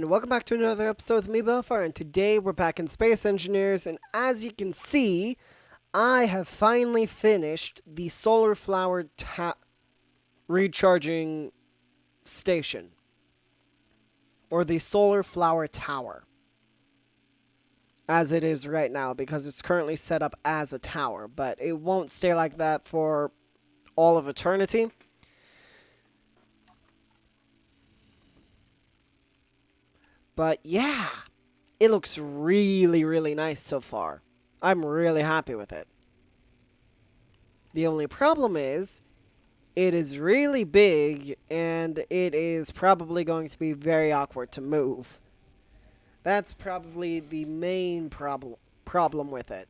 and welcome back to another episode with me, Belfar, and today we're back in Space Engineers, and as you can see, I have finally finished the solar flower recharging station, or the solar flower tower, as it is right now, because it's currently set up as a tower, but it won't stay like that for all of eternity. But yeah, it looks really, really nice so far. I'm really happy with it. The only problem is, it is really big, and it is probably going to be very awkward to move. That's probably the main problem with it.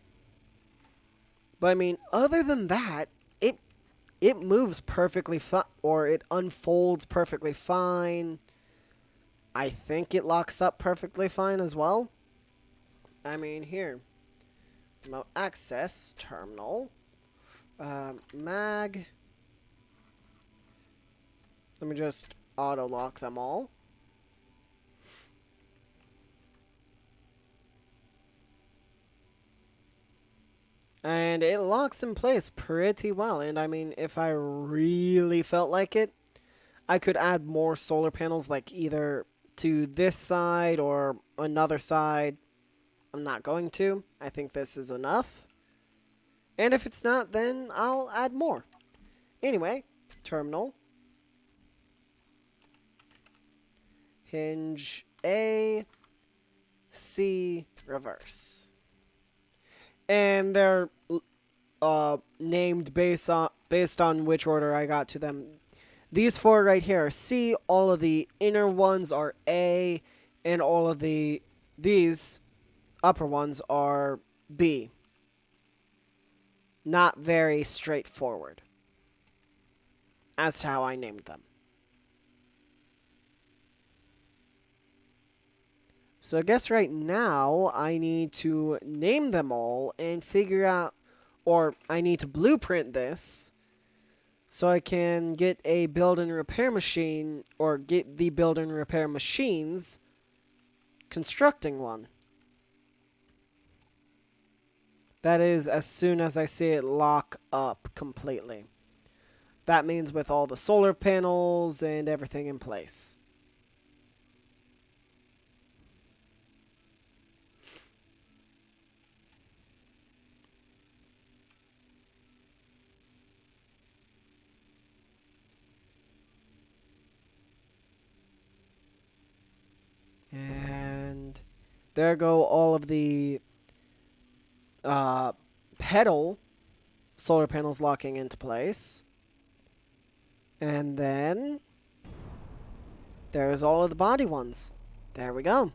But I mean, other than that, it moves perfectly fine, or it unfolds perfectly fine. I think it locks up perfectly fine as well. I mean, here. Remote access terminal. Mag. Let me just auto lock them all. And it locks in place pretty well. And I mean, if I really felt like it, I could add more solar panels, like either to this side or another side. I'm not going to. I think this is enough. And if it's not, then I'll add more. Anyway, terminal. Hinge A, C, reverse. And they're named based on which order I got to them. These four right here are C, all of the inner ones are A, and all of these upper ones are B. Not very straightforward as to how I named them. So I guess right now I need to name them all and figure out, or I need to blueprint this so I can get a build and repair machine, or get the build and repair machines constructing one. That is as soon as I see it lock up completely. That means with all the solar panels and everything in place. And there go all of the pedal solar panels locking into place. And then there's all of the body ones. There we go.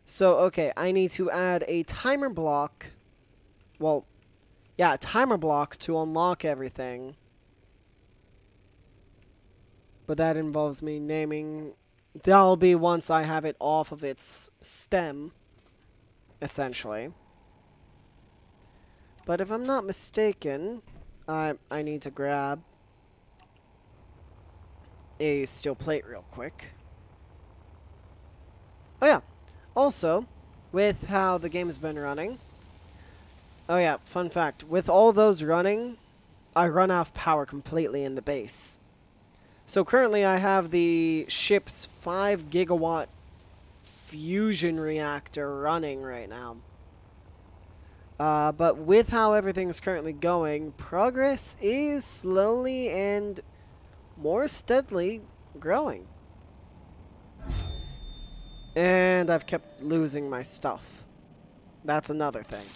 So, okay, I need to add a timer block. Well, yeah, a timer block to unlock everything. But that involves me naming. That'll be once I have it off of its stem, essentially. But if I'm not mistaken, I need to grab a steel plate real quick. Oh yeah, also, with how the game's been running. Oh yeah, fun fact, with all those running, I run out of power completely in the base. So currently I have the ship's 5 gigawatt fusion reactor running right now. But with how everything's currently going, progress is slowly and more steadily growing. And I've kept losing my stuff. That's another thing.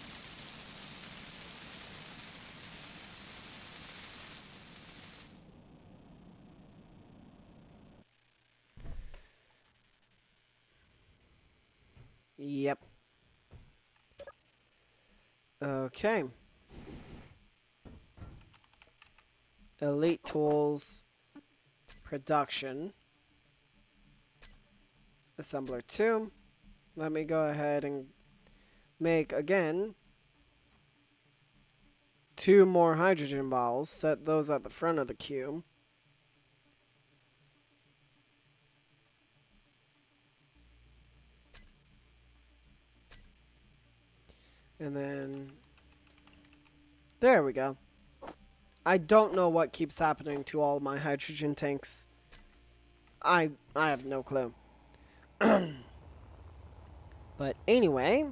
Yep. Okay. Elite tools. Production. Assembler 2. Let me go ahead and make, again, 2 more hydrogen bottles. Set those at the front of the queue. And then... There we go. I don't know what keeps happening to all my hydrogen tanks. I have no clue. But anyway...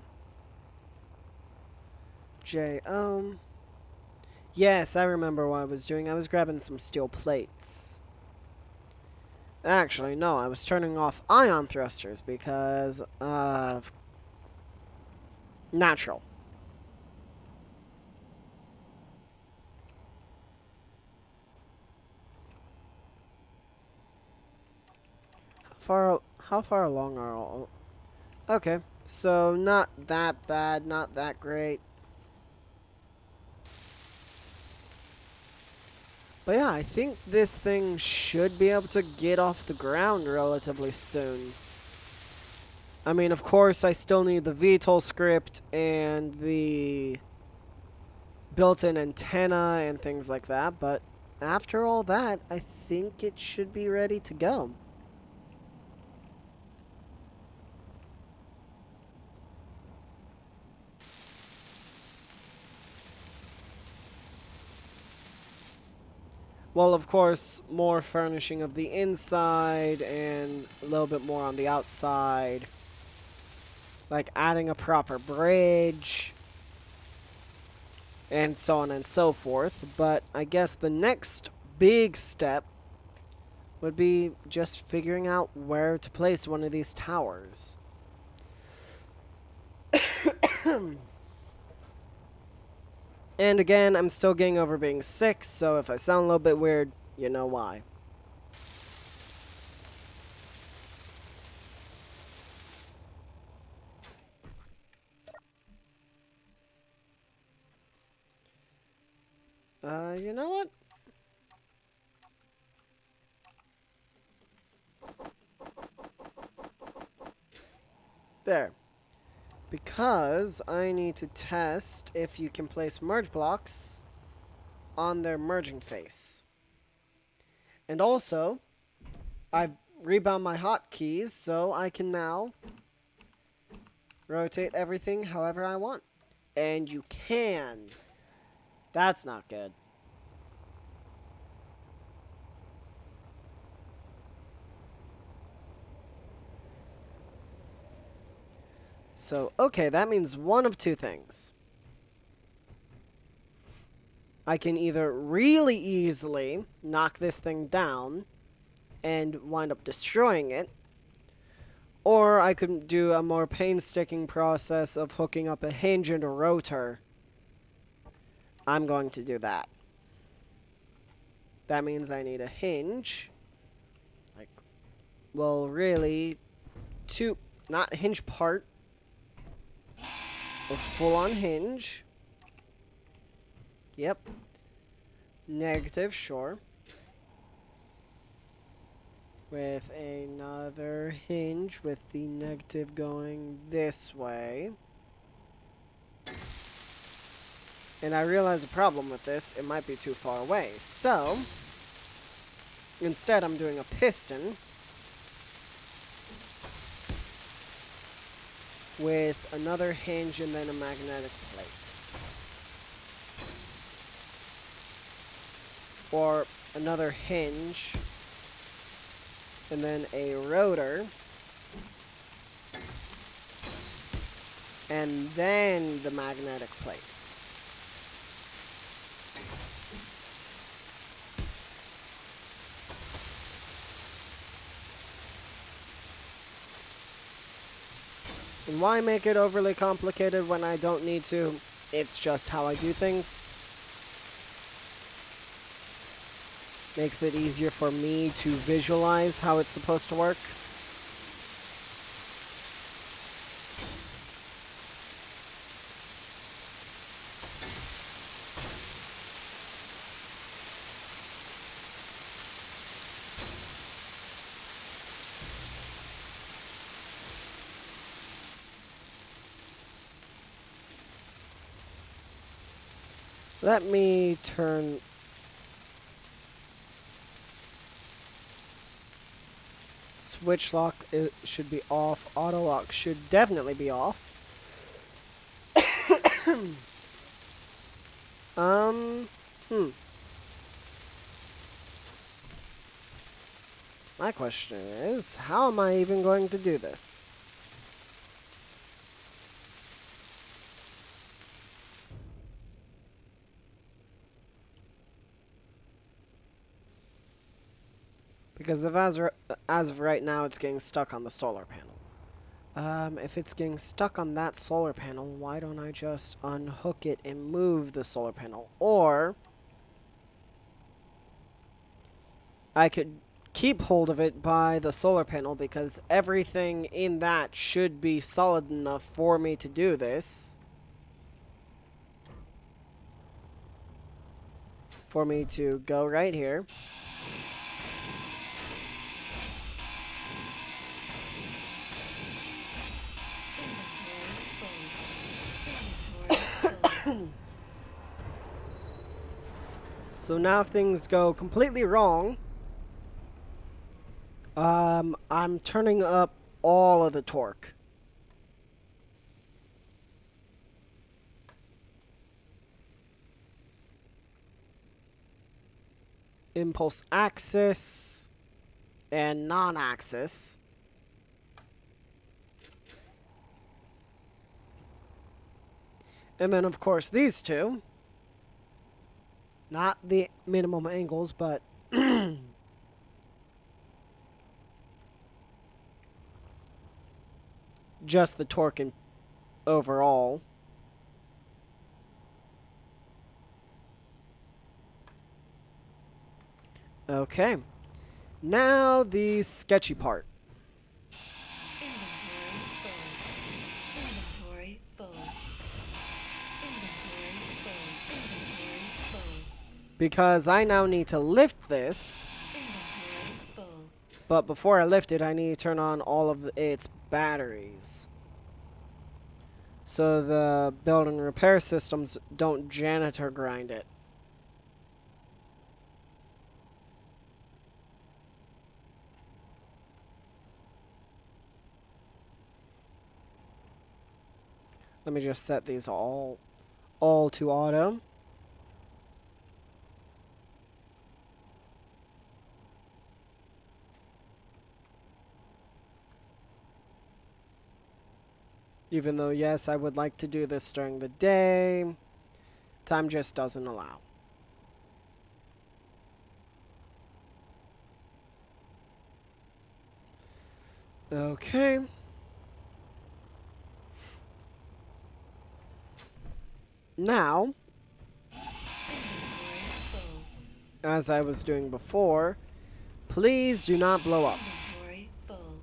Yes, I remember what I was doing. I was grabbing some steel plates. Actually, no, I was turning off ion thrusters because of natural. How far along are all? Okay, so not that bad, not that great. But yeah, I think this thing should be able to get off the ground relatively soon. I mean, of course, I still need the VTOL script and the built-in antenna and things like that, but after all that, I think it should be ready to go. Well, of course, more furnishing of the inside and a little bit more on the outside. Like adding a proper bridge. And so on and so forth. But I guess the next big step would be just figuring out where to place one of these towers. And again, I'm still getting over being sick, so if I sound a little bit weird, you know why. You know what? There. Because I need to test if you can place merge blocks on their merging face. And also, I've rebound my hotkeys, so I can now rotate everything however I want. And you can. That's not good. So, okay, that means one of two things. I can either really easily knock this thing down and wind up destroying it, or I could do a more painstaking process of hooking up a hinge and a rotor. I'm going to do that. That means I need a hinge. Like, well, really, not hinge part, a full-on hinge. Yep. Negative, sure. With another hinge with the negative going this way. And I realize the problem with this, it might be too far away. So, instead I'm doing a piston with another hinge and then a magnetic plate. Or another hinge and then a rotor and then the magnetic plate. And why make it overly complicated when I don't need to? It's just how I do things. Makes it easier for me to visualize how it's supposed to work. Let me turn... Switch lock should be off. Auto lock should definitely be off. Um, hmm. My question is, how am I even going to do this? Because if as of right now, it's getting stuck on the solar panel. If it's getting stuck on that solar panel, why don't I just unhook it and move the solar panel? Or I could keep hold of it by the solar panel because everything in that should be solid enough for me to do this. For me to go right here. So now if things go completely wrong, I'm turning up all of the torque. Impulse axis and non-axis. And then, of course, these two. Not the minimum angles, but just the torque and overall. Okay. Now the sketchy part. Inventory full. Inventory full. Inventory full. Because I now need to lift this. Inventory full. But before I lift it, I need to turn on all of its batteries. So the build and repair systems don't janitor grind it. Let me just set these all to auto. Even though, yes, I would like to do this during the day, time just doesn't allow. Okay. Now, Inventory full. as I was doing before, please do not blow up. Inventory full.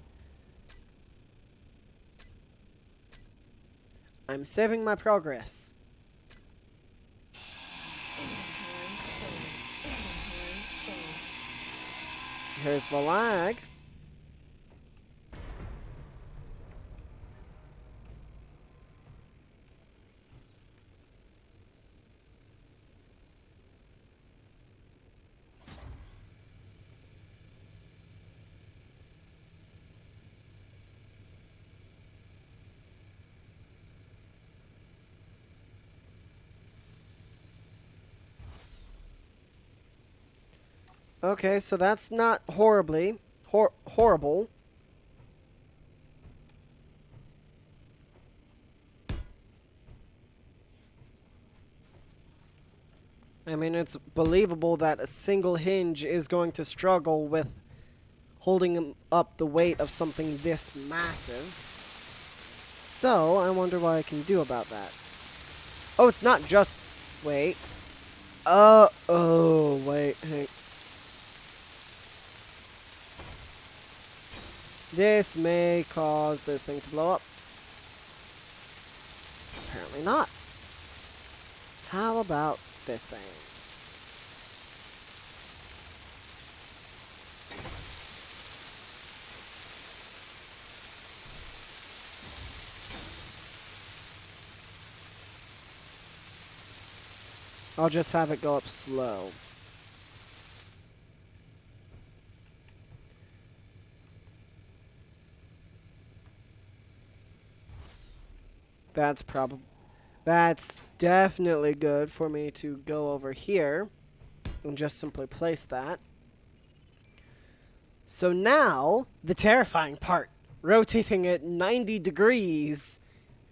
I'm saving my progress. Inventory full. Inventory full. Here's the lag. Okay, so that's not horrible. I mean, it's believable that a single hinge is going to struggle with holding up the weight of something this massive. So, I wonder what I can do about that. Oh, it's not just... Wait. Oh, wait. Hey. This may cause this thing to blow up. Apparently not. How about this thing? I'll just have it go up slow. That's That's definitely good for me to go over here and just simply place that. So now, the terrifying part. Rotating it 90 degrees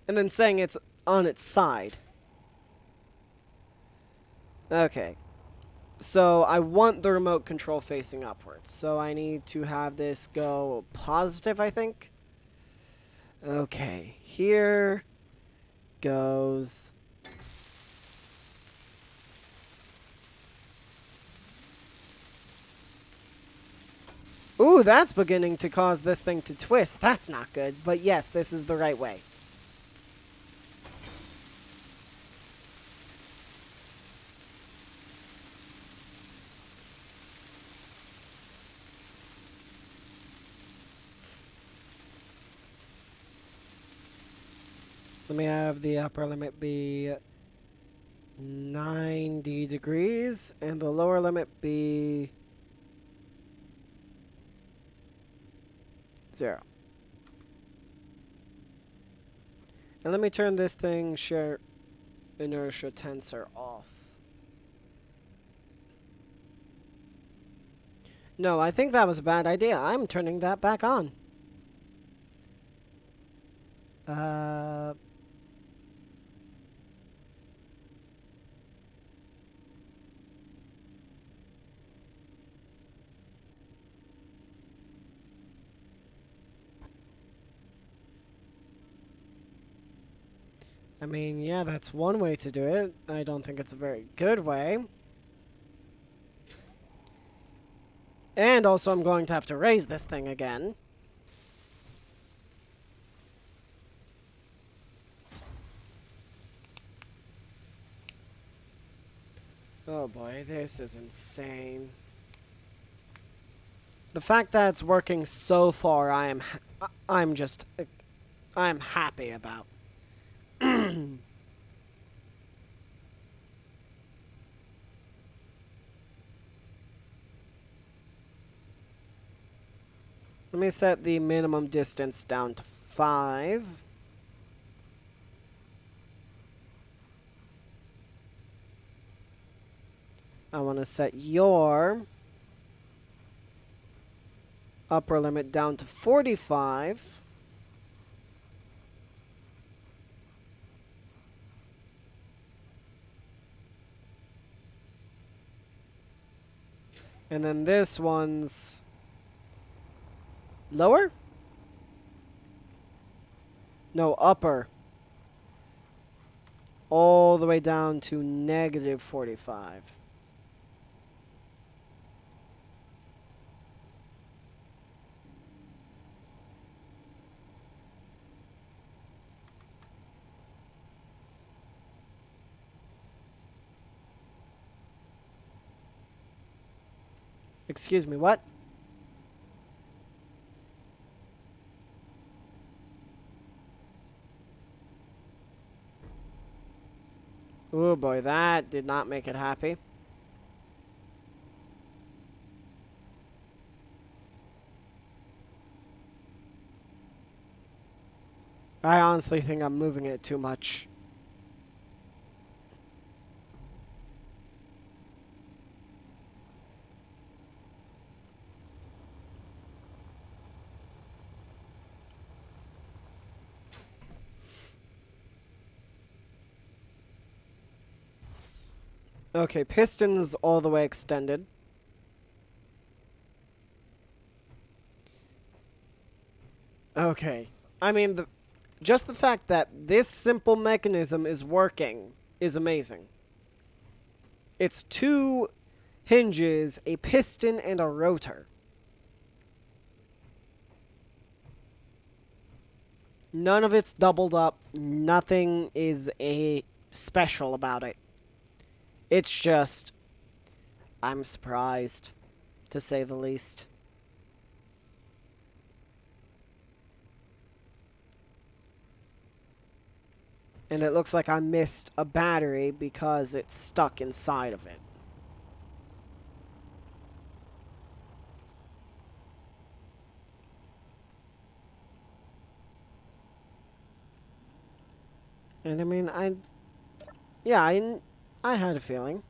and then saying it's on its side. Okay. So I want the remote control facing upwards. So I need to have this go positive, I think. Okay. Here goes... Ooh, that's beginning to cause this thing to twist. That's not good. But yes, this is the right way. Let me have the upper limit be 90 degrees and the lower limit be 0. And let me turn this thing shear inertia tensor off. No, I think that was a bad idea. I'm turning that back on. I mean, yeah, that's one way to do it. I don't think it's a very good way. And also, I'm going to have to raise this thing again. Oh boy, this is insane. The fact that it's working so far, I'm happy about. Let me set the minimum distance down to 5. I want to set your upper limit down to 45. And then this one's lower? No, upper. All the way down to negative 45. Excuse me, what? Oh boy, that did not make it happy. I honestly think I'm moving it too much. Okay, pistons all the way extended. Okay. I mean, just the fact that this simple mechanism is working is amazing. It's 2 hinges, a piston, and a rotor. None of it's doubled up. Nothing is a special about it. It's just, I'm surprised, to say the least. And it looks like I missed a battery because it's stuck inside of it. And I mean, Yeah, I had a feeling.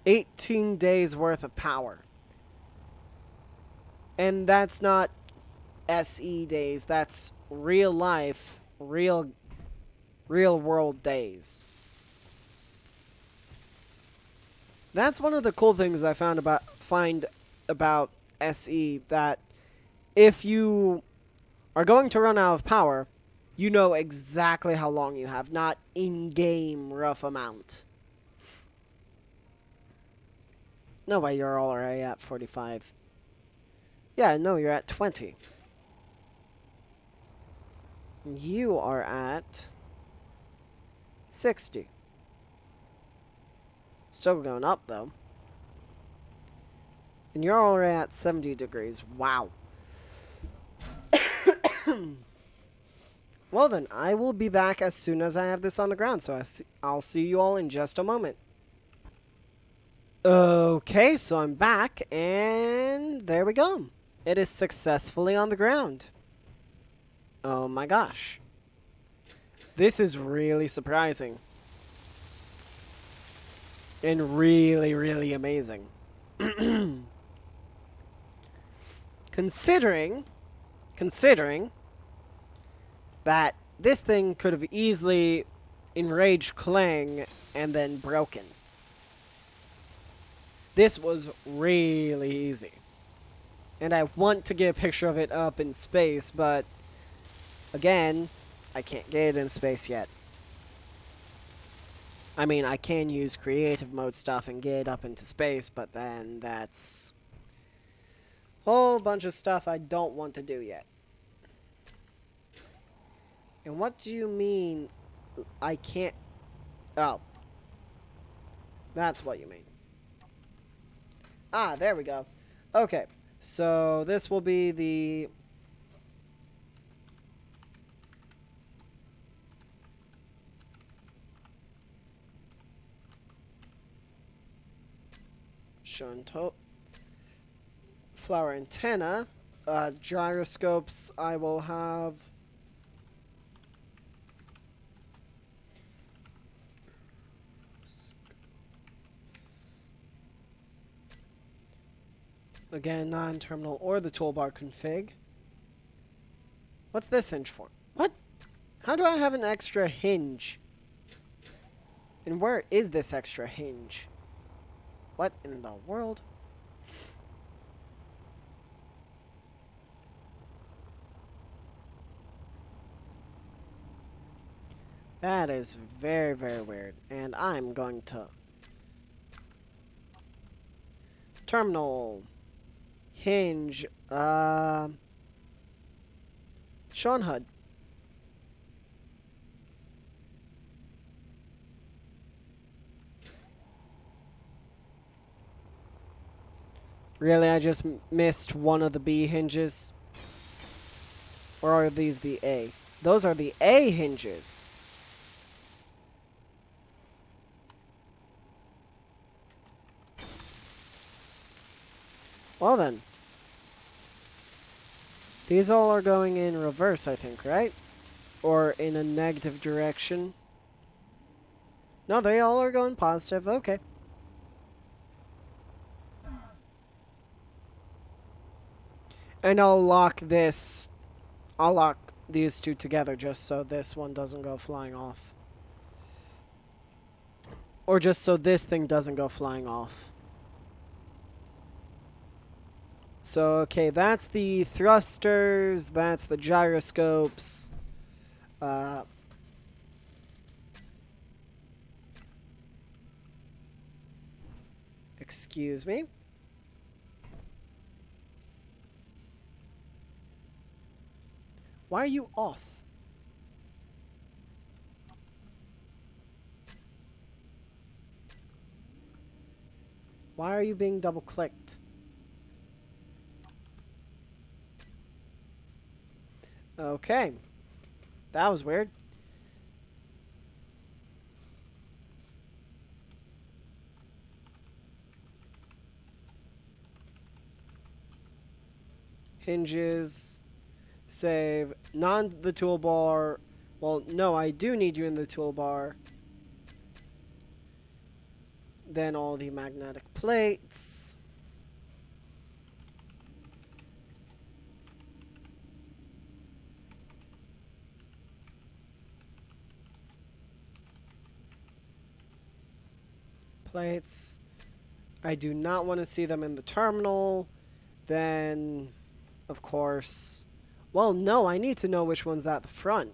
$18 worth of power. And that's not SE days, that's real life, real world days. That's one of the cool things I find about SE, that if you are going to run out of power, you know exactly how long you have, not in-game rough amount. No way, you're already at 45. Yeah, no, you're at 20. You are at 60. Still going up, though. And you're already at 70 degrees. Wow. Well then, I will be back as soon as I have this on the ground, so I'll see you all in just a moment. Okay, so I'm back, and there we go. It is successfully on the ground. Oh my gosh. This is really surprising. And really, really amazing. Considering that this thing could have easily enraged Klang and then broken. This was really easy. And I want to get a picture of it up in space, but again, I can't get it in space yet. I mean, I can use creative mode stuff and get it up into space, but then that's a whole bunch of stuff I don't want to do yet. And what do you mean I can't... Oh. That's what you mean. Ah, there we go. Okay, so this will be the... Shunto. Flower antenna. Gyroscopes, I will have... Again, non-terminal or the toolbar config. What's this hinge for? What? How do I have an extra hinge? And where is this extra hinge? What in the world? That is very, very weird. And I'm going to... Terminal. Hinge. Sean HUD. Really, I just missed one of the B hinges? Or are these the A? Those are the A hinges. Well then. These all are going in reverse, I think, right? Or in a negative direction. No, they all are going positive. Okay. And I'll lock these two together just so this one doesn't go flying off. Or just so this thing doesn't go flying off. So, okay, that's the thrusters, that's the gyroscopes. Excuse me. Why are you off? Why are you being double-clicked? Okay. That was weird. Hinges. Save. Non the toolbar. Well, no, I do need you in the toolbar. Then all the magnetic plates. Plates. I do not want to see them in the terminal. Then, of course... Well, no, I need to know which one's at the front.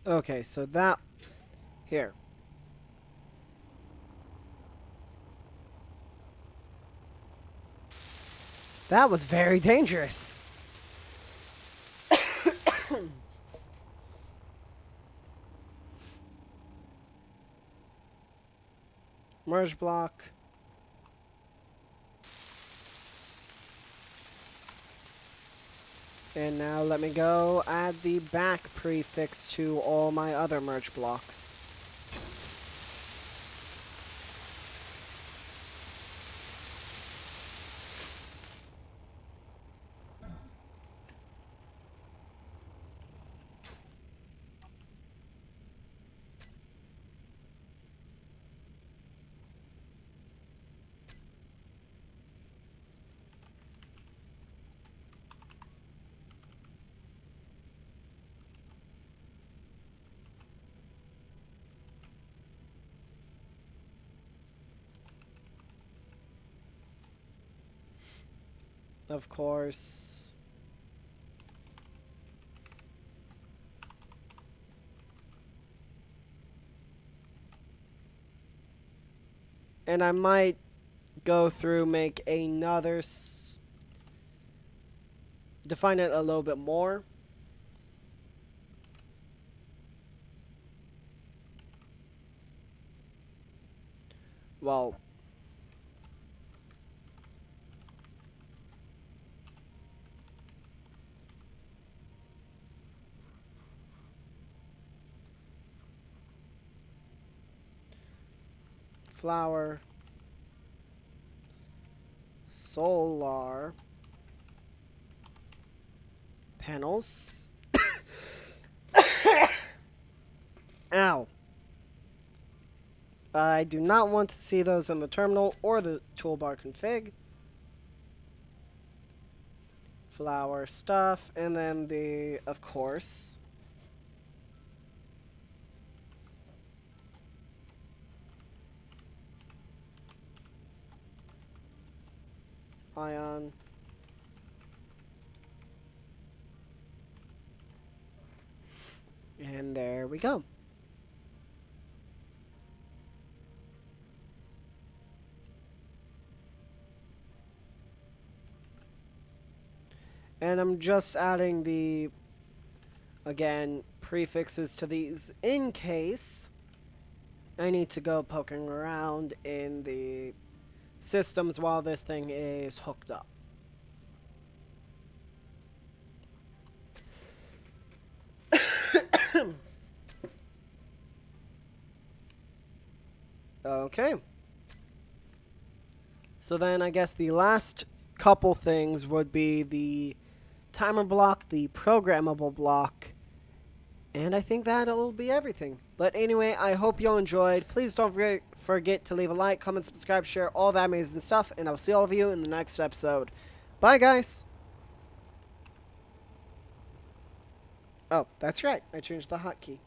Okay, so that... Here. That was very dangerous. Merge block. And now let me go add the back prefix to all my other merge blocks. Of course. And I might go through, make another... define it a little bit more. Well... flower, solar panels. Ow. I do not want to see those in the terminal or the toolbar config. Flower stuff, and then the, of course, ion. And there we go. And I'm just adding the, again, prefixes to these in case I need to go poking around in the systems while this thing is hooked up. Okay. So then I guess the last couple things would be the timer block, the programmable block, and I think that'll be everything. But anyway, I hope you all enjoyed. Please don't forget to leave a like, comment, subscribe, share, all that amazing stuff, and I'll see all of you in the next episode. Bye, guys! Oh, that's right. I changed the hotkey.